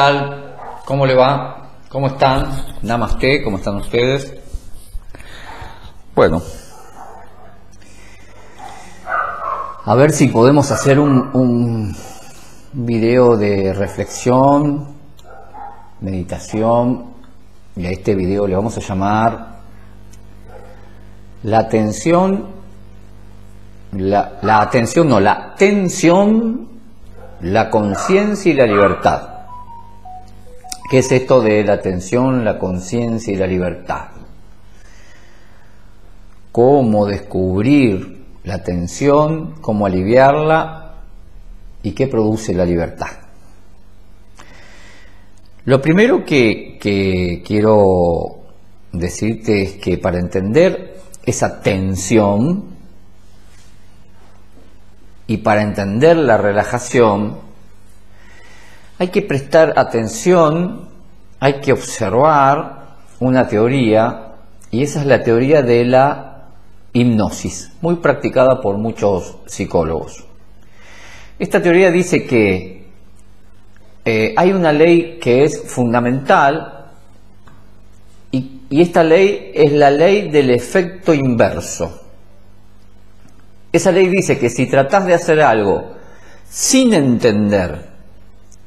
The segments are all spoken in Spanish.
tal? ¿Cómo le va? ¿Cómo están? Namaste, ¿cómo están ustedes? Bueno, a ver si podemos hacer un video de reflexión, meditación, y a este video le vamos a llamar la tensión, la tensión, la conciencia y la libertad. ¿Qué es esto de la tensión, la conciencia y la libertad? ¿Cómo descubrir la tensión, cómo aliviarla y qué produce la libertad? Lo primero que quiero decirte es que para entender esa tensión y para entender la relajación hay que prestar atención, hay que observar una teoría, y esa es la teoría de la hipnosis, muy practicada por muchos psicólogos. Esta teoría dice que hay una ley que es fundamental y esta ley es la ley del efecto inverso. Esa ley dice que si tratás de hacer algo sin entender,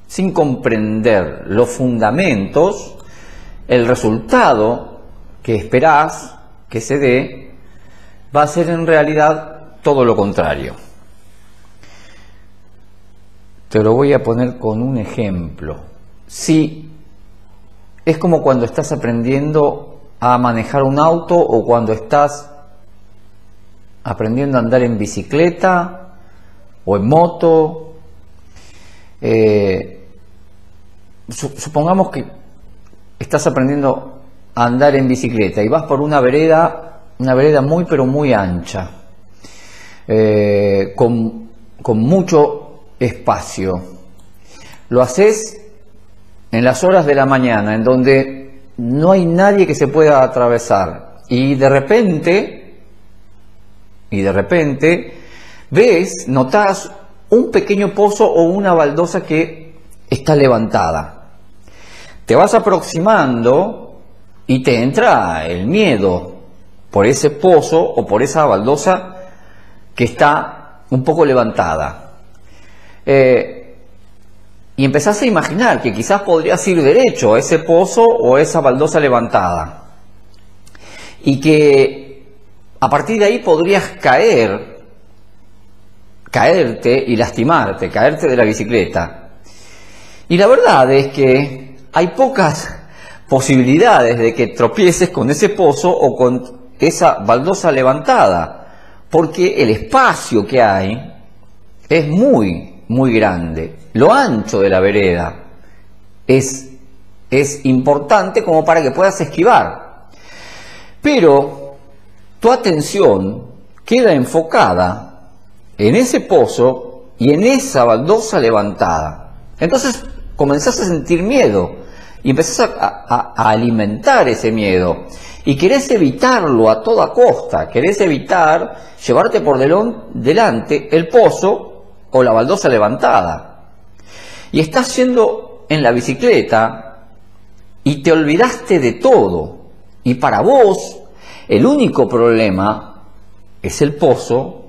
sin comprender los fundamentos, el resultado que esperás que se dé va a ser en realidad todo lo contrario. Te lo voy a poner con un ejemplo. Si es como cuando estás aprendiendo a manejar un auto o cuando estás aprendiendo a andar en bicicleta o en moto. Supongamos que estás aprendiendo a andar en bicicleta y vas por una vereda muy pero muy ancha, con mucho espacio. Lo haces en las horas de la mañana, en donde no hay nadie que se pueda atravesar, y de repente notás un pequeño pozo o una baldosa que está levantada. Te vas aproximando y te entra el miedo por ese pozo o por esa baldosa que está un poco levantada. Y empezás a imaginar que quizás podrías ir derecho a ese pozo o a esa baldosa levantada. Y que a partir de ahí podrías caerte y lastimarte, caerte de la bicicleta. Y la verdad es que hay pocas posibilidades de que tropieces con ese pozo o con esa baldosa levantada, porque el espacio que hay es muy grande. Lo ancho de la vereda es importante como para que puedas esquivar. Pero tu atención queda enfocada en ese pozo y en esa baldosa levantada. Entonces comenzás a sentir miedo y empezás a alimentar ese miedo y querés evitarlo a toda costa, querés evitar llevarte por delante el pozo o la baldosa levantada. Y estás yendo en la bicicleta y te olvidaste de todo, y para vos el único problema es el pozo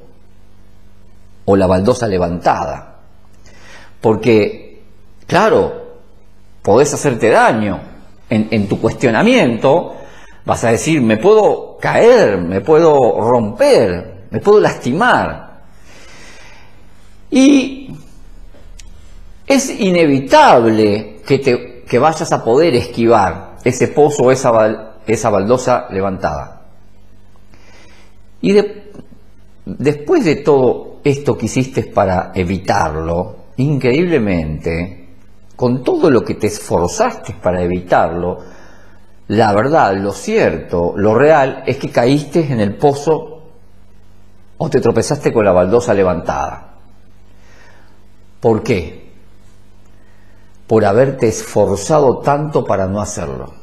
o la baldosa levantada, porque claro, podés hacerte daño. En tu cuestionamiento vas a decir, me puedo caer, me puedo romper, me puedo lastimar. Y es inevitable que vayas a poder esquivar ese pozo o esa baldosa levantada. Y después de todo esto que hiciste para evitarlo, increíblemente, con todo lo que te esforzaste para evitarlo, la verdad, lo cierto, lo real es que caíste en el pozo o te tropezaste con la baldosa levantada. ¿Por qué? Por haberte esforzado tanto para no hacerlo.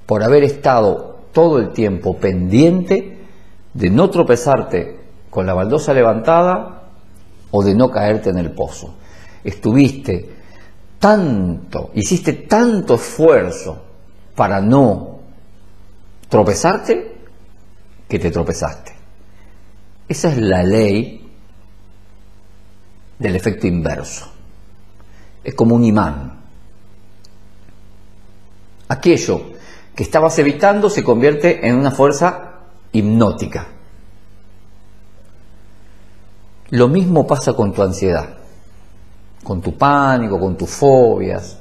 Por haber estado todo el tiempo pendiente de no tropezarte con la baldosa levantada o de no caerte en el pozo. Estuviste hiciste tanto esfuerzo para no tropezarte, que te tropezaste. Esa es la ley del efecto inverso. Es como un imán. Aquello que estabas evitando se convierte en una fuerza hipnótica. Lo mismo pasa con tu ansiedad, con tu pánico, con tus fobias.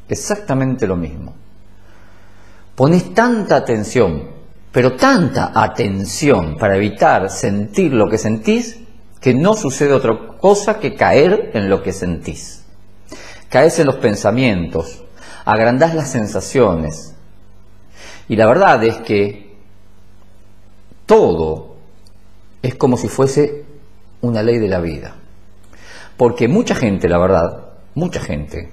Exactamente lo mismo. Pones tanta atención, pero tanta atención para evitar sentir lo que sentís, que no sucede otra cosa que caer en lo que sentís. Caes en los pensamientos, agrandás las sensaciones. Y la verdad es que todo es como si fuese una ley de la vida. Porque mucha gente, la verdad, mucha gente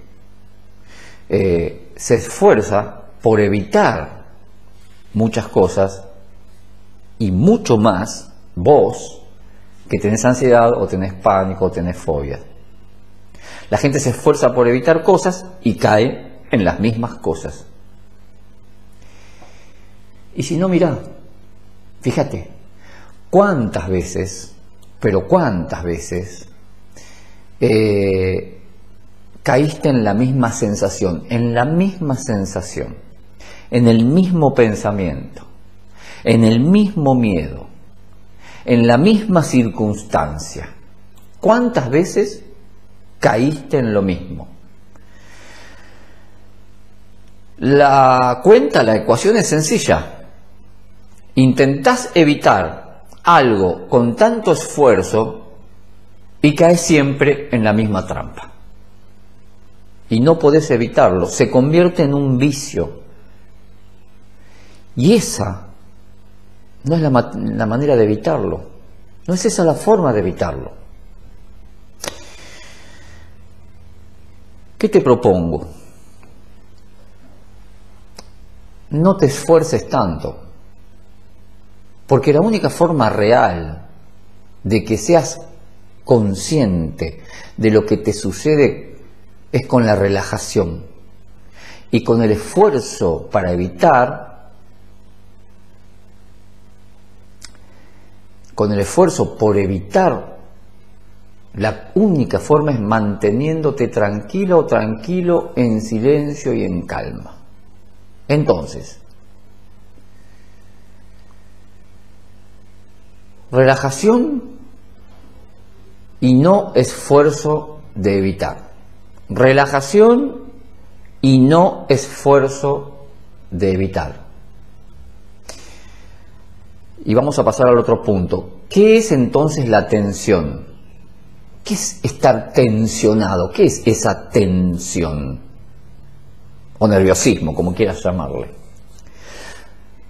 se esfuerza por evitar muchas cosas, y mucho más vos que tenés ansiedad o tenés pánico o tenés fobia. La gente se esfuerza por evitar cosas y cae en las mismas cosas. Y si no, mirá, fíjate, cuántas veces, pero cuántas veces caíste en la misma sensación, en el mismo pensamiento, en el mismo miedo, en la misma circunstancia. ¿Cuántas veces caíste en lo mismo? La ecuación es sencilla. Intentás evitar algo con tanto esfuerzo y caes siempre en la misma trampa. Y no podés evitarlo, se convierte en un vicio. Y esa no es la manera de evitarlo. No es esa la forma de evitarlo. ¿Qué te propongo? No te esfuerces tanto, porque la única forma real de que seas consciente de lo que te sucede es con la relajación y con el esfuerzo para evitar. Con el esfuerzo por evitar, la única forma es manteniéndote tranquilo o tranquilo, en silencio y en calma. Entonces, relajación y no esfuerzo de evitar. Relajación y no esfuerzo de evitar. Y vamos a pasar al otro punto. ¿Qué es entonces la tensión? ¿Qué es estar tensionado? ¿Qué es esa tensión? O nerviosismo, como quieras llamarle.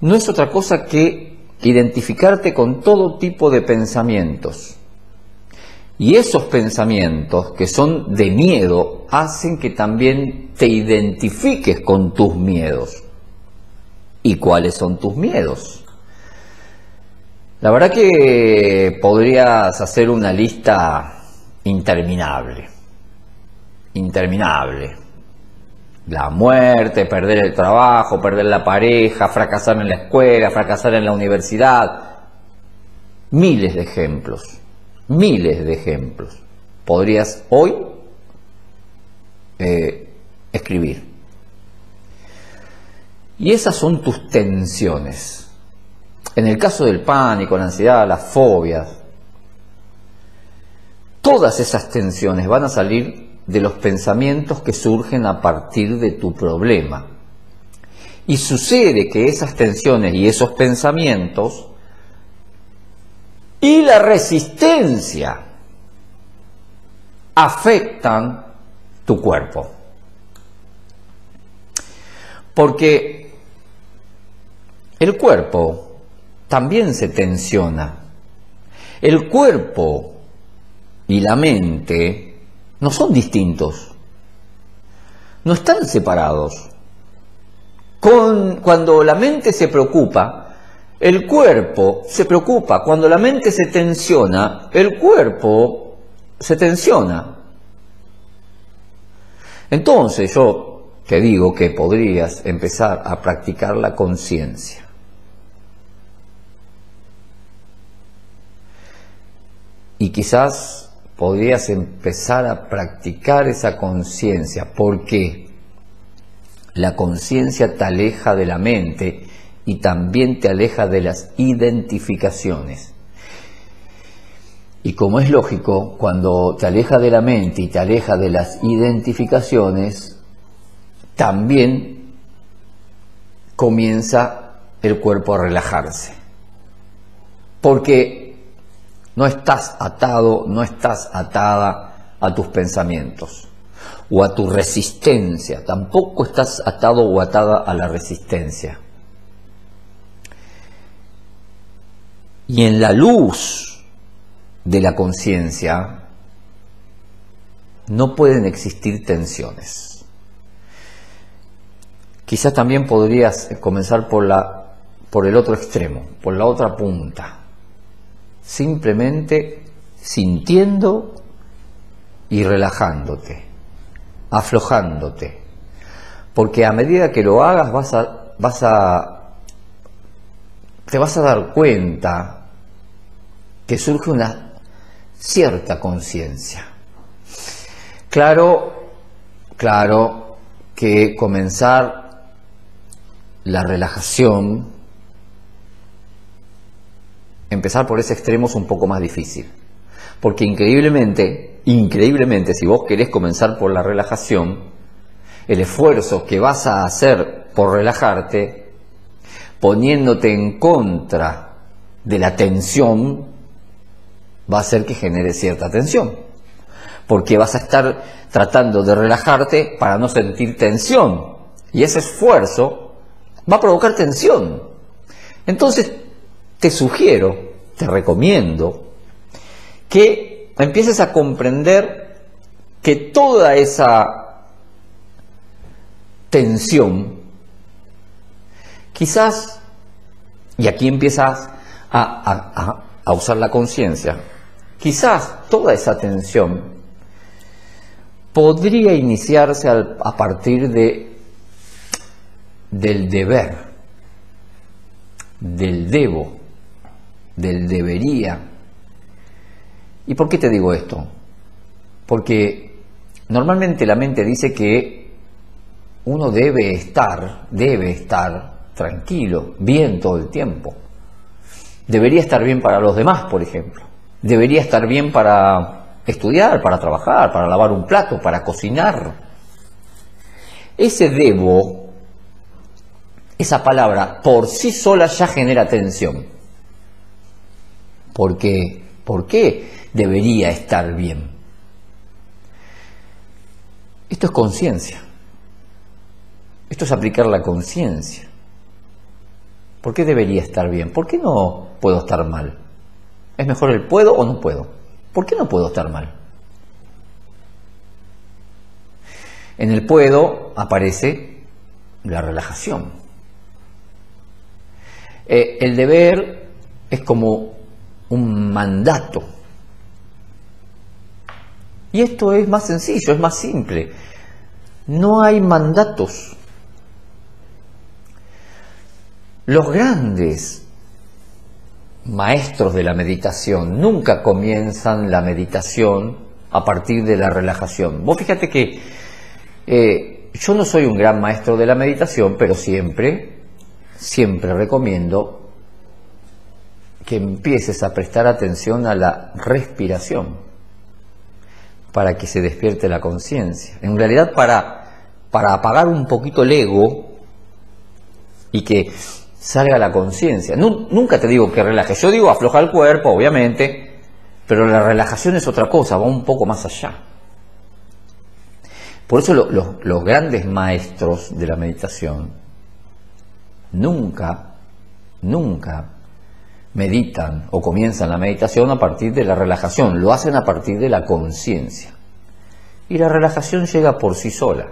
No es otra cosa que identificarte con todo tipo de pensamientos. Y esos pensamientos que son de miedo hacen que también te identifiques con tus miedos. ¿Y cuáles son tus miedos? La verdad que podrías hacer una lista interminable. La muerte, perder el trabajo, perder la pareja, fracasar en la escuela, fracasar en la universidad. Miles de ejemplos. Podrías hoy escribir. Y esas son tus tensiones. En el caso del pánico, la ansiedad, las fobias, todas esas tensiones van a salir de los pensamientos que surgen a partir de tu problema. Y sucede que esas tensiones y esos pensamientos y la resistencia afectan tu cuerpo. Porque el cuerpo también se tensiona. El cuerpo y la mente no son distintos, no están separados. Cuando la mente se preocupa, el cuerpo se preocupa. Cuando la mente se tensiona, el cuerpo se tensiona. Entonces yo te digo que podrías empezar a practicar la conciencia. Y quizás podrías empezar a practicar esa conciencia, porque la conciencia te aleja de la mente y también te aleja de las identificaciones. Y como es lógico, cuando te aleja de la mente y te aleja de las identificaciones, también comienza el cuerpo a relajarse. Porque no estás atado, no estás atada a tus pensamientos o a tu resistencia. Tampoco estás atado o atada a la resistencia. Y en la luz de la conciencia no pueden existir tensiones. Quizás también podrías comenzar por el otro extremo, por la otra punta. Simplemente sintiendo y relajándote, aflojándote, porque a medida que lo hagas te vas a dar cuenta que surge una cierta conciencia. Claro que comenzar la relajación, empezar por ese extremo es un poco más difícil, porque increíblemente, si vos querés comenzar por la relajación, el esfuerzo que vas a hacer por relajarte, poniéndote en contra de la tensión, va a hacer que genere cierta tensión, porque vas a estar tratando de relajarte para no sentir tensión, y ese esfuerzo va a provocar tensión. Entonces, te sugiero, te recomiendo, que empieces a comprender que toda esa tensión, quizás, y aquí empiezas a usar la conciencia, quizás toda esa tensión podría iniciarse a partir del deber, del debo, del debería. ¿Y por qué te digo esto? Porque normalmente la mente dice que uno debe estar tranquilo, bien todo el tiempo. Debería estar bien para los demás, por ejemplo. Debería estar bien para estudiar, para trabajar, para lavar un plato, para cocinar. Ese debo, esa palabra por sí sola ya genera tensión. ¿Por qué debería estar bien? Esto es conciencia. Esto es aplicar la conciencia. ¿Por qué debería estar bien? ¿Por qué no puedo estar mal? ¿Es mejor el puedo o no puedo? ¿Por qué no puedo estar mal? En el puedo aparece la relajación. El deber es como un mandato. Y esto es más sencillo, es más simple. No hay mandatos. Los grandes maestros de la meditación nunca comienzan la meditación a partir de la relajación. Vos fíjate que yo no soy un gran maestro de la meditación, pero siempre recomiendo que empieces a prestar atención a la respiración para que se despierte la conciencia. En realidad para apagar un poquito el ego y que salga la conciencia. Nunca te digo que relajes, yo digo afloja el cuerpo, obviamente, pero la relajación es otra cosa, va un poco más allá. Por eso los grandes maestros de la meditación nunca meditan o comienzan la meditación a partir de la relajación, lo hacen a partir de la conciencia. Y la relajación llega por sí sola.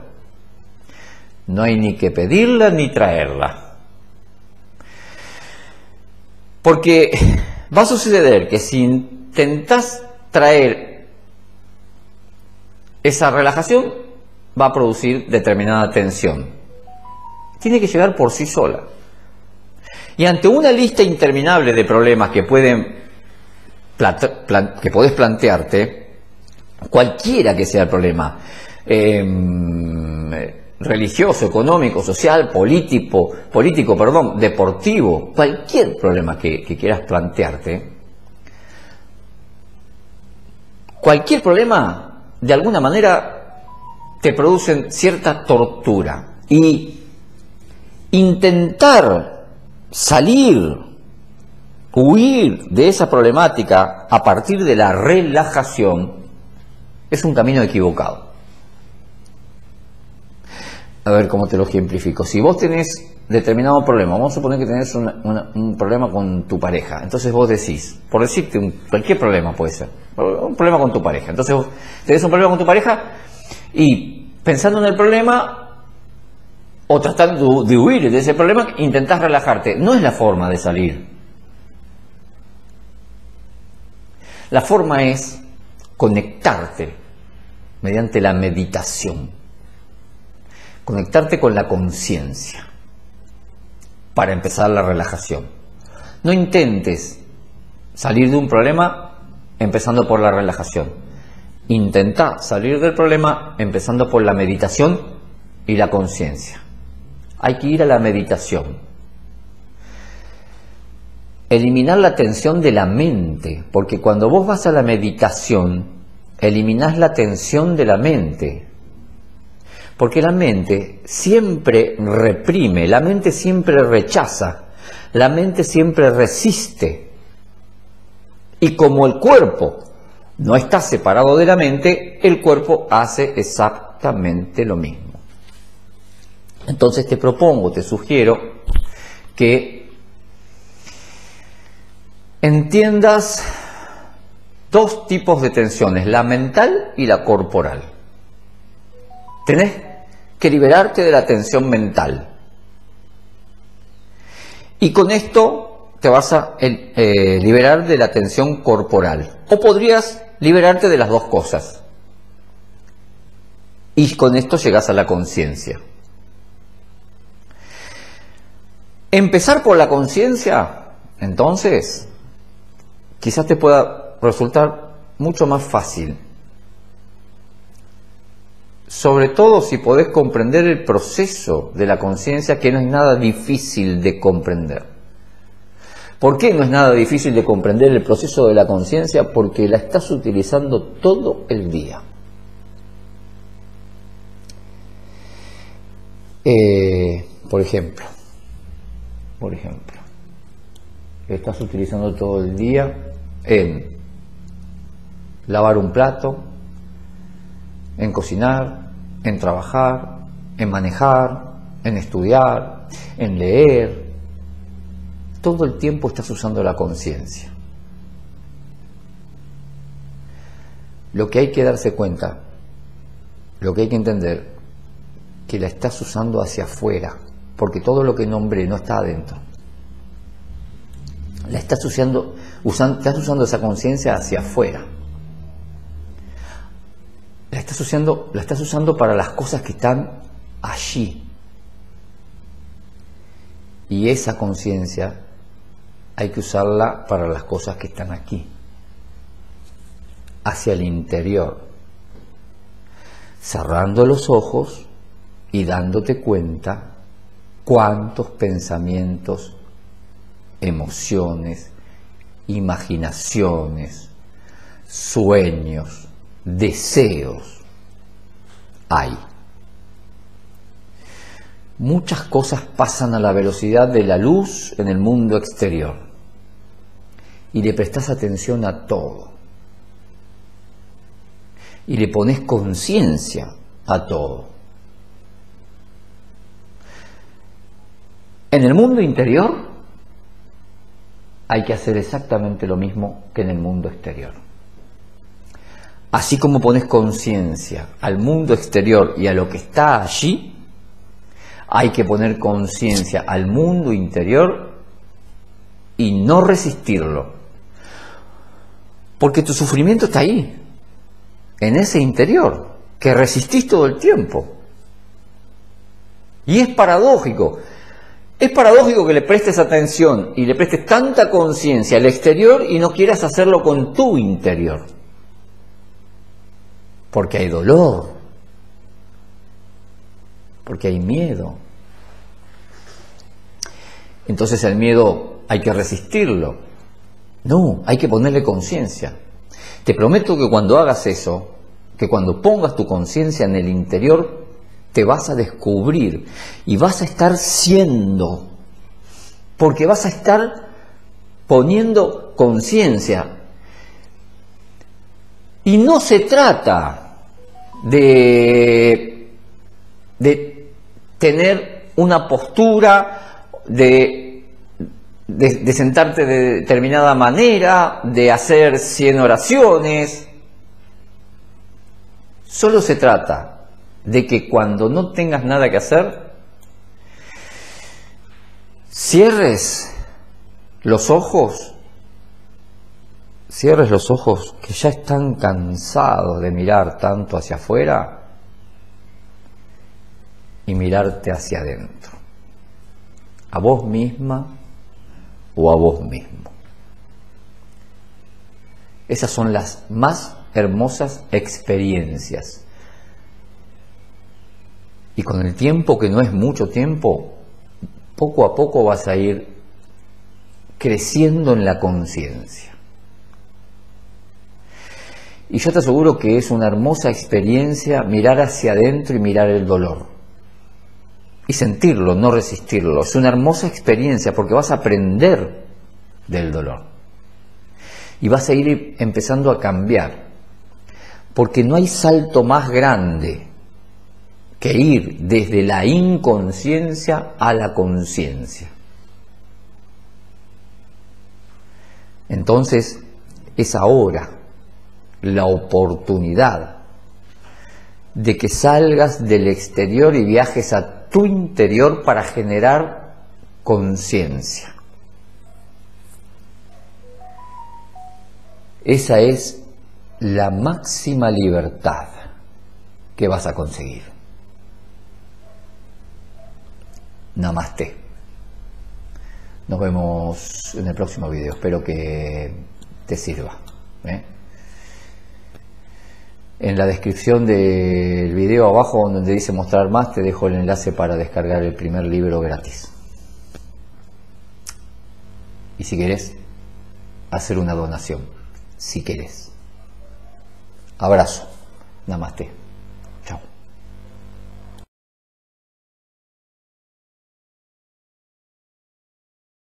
No hay ni que pedirla ni traerla. Porque va a suceder que si intentas traer esa relajación, va a producir determinada tensión. Tiene que llegar por sí sola. Y ante una lista interminable de problemas que podés plantearte, cualquiera que sea el problema, religioso, económico, social, político, deportivo, cualquier problema que quieras plantearte, cualquier problema de alguna manera te producen cierta tortura, y intentar salir, huir de esa problemática a partir de la relajación es un camino equivocado. A ver cómo te lo ejemplifico. Si vos tenés determinado problema, vamos a suponer que tenés un problema con tu pareja, entonces vos decís, por decirte cualquier problema puede ser, un problema con tu pareja, entonces vos tenés un problema con tu pareja y pensando en el problema o tratando de huir de ese problema, intentás relajarte. No es la forma de salir. La forma es conectarte mediante la meditación. Conectarte con la conciencia para empezar la relajación. No intentes salir de un problema empezando por la relajación. Intenta salir del problema empezando por la meditación y la conciencia. Hay que ir a la meditación. Eliminar la tensión de la mente, porque cuando vos vas a la meditación, eliminás la tensión de la mente. Porque la mente siempre reprime, la mente siempre rechaza, la mente siempre resiste. Y como el cuerpo no está separado de la mente, el cuerpo hace exactamente lo mismo. Entonces te propongo, te sugiero que entiendas dos tipos de tensiones, la mental y la corporal. Tenés que liberarte de la tensión mental. Y con esto te vas a liberar de la tensión corporal. O podrías liberarte de las dos cosas. Y con esto llegas a la conciencia. Empezar por la conciencia, entonces, quizás te pueda resultar mucho más fácil. Sobre todo si podés comprender el proceso de la conciencia, que no es nada difícil de comprender. ¿Por qué no es nada difícil de comprender el proceso de la conciencia? Porque la estás utilizando todo el día. Por ejemplo, estás utilizando todo el día en lavar un plato, en cocinar, en trabajar, en manejar, en estudiar, en leer. Todo el tiempo estás usando la conciencia. Lo que hay que darse cuenta, lo que hay que entender, que la estás usando hacia afuera, porque todo lo que nombré no está adentro. Estás usando esa conciencia hacia afuera. La estás usando para las cosas que están allí. Y esa conciencia hay que usarla para las cosas que están aquí, hacia el interior, cerrando los ojos y dándote cuenta cuántos pensamientos, emociones, imaginaciones, sueños, deseos hay. Muchas cosas pasan a la velocidad de la luz en el mundo exterior y le prestás atención a todo y le pones conciencia a todo. En el mundo interior hay que hacer exactamente lo mismo que en el mundo exterior. Así como pones conciencia al mundo exterior y a lo que está allí, hay que poner conciencia al mundo interior y no resistirlo. Porque tu sufrimiento está ahí, en ese interior, que resistís todo el tiempo. Y es paradójico. Es paradójico que le prestes atención y le prestes tanta conciencia al exterior y no quieras hacerlo con tu interior. Porque hay dolor. Porque hay miedo. Entonces el miedo hay que resistirlo. No, hay que ponerle conciencia. Te prometo que cuando hagas eso, que cuando pongas tu conciencia en el interior, te vas a descubrir y vas a estar siendo, porque vas a estar poniendo conciencia. Y no se trata de tener una postura, de sentarte de determinada manera, de hacer 100 oraciones. Solo se trata de que cuando no tengas nada que hacer, cierres los ojos que ya están cansados de mirar tanto hacia afuera y mirarte hacia adentro, a vos misma o a vos mismo. Esas son las más hermosas experiencias. Y con el tiempo, que no es mucho tiempo, poco a poco vas a ir creciendo en la conciencia. Y yo te aseguro que es una hermosa experiencia mirar hacia adentro y mirar el dolor. Y sentirlo, no resistirlo. Es una hermosa experiencia porque vas a aprender del dolor. Y vas a ir empezando a cambiar. Porque no hay salto más grande que ir desde la inconsciencia a la conciencia. Entonces, es ahora la oportunidad de que salgas del exterior y viajes a tu interior para generar conciencia. Esa es la máxima libertad que vas a conseguir. Namaste. Nos vemos en el próximo video. Espero que te sirva. En la descripción del video abajo donde dice mostrar más, te dejo el enlace para descargar el primer libro gratis. Y si querés, hacer una donación. Si querés. Abrazo. Namaste.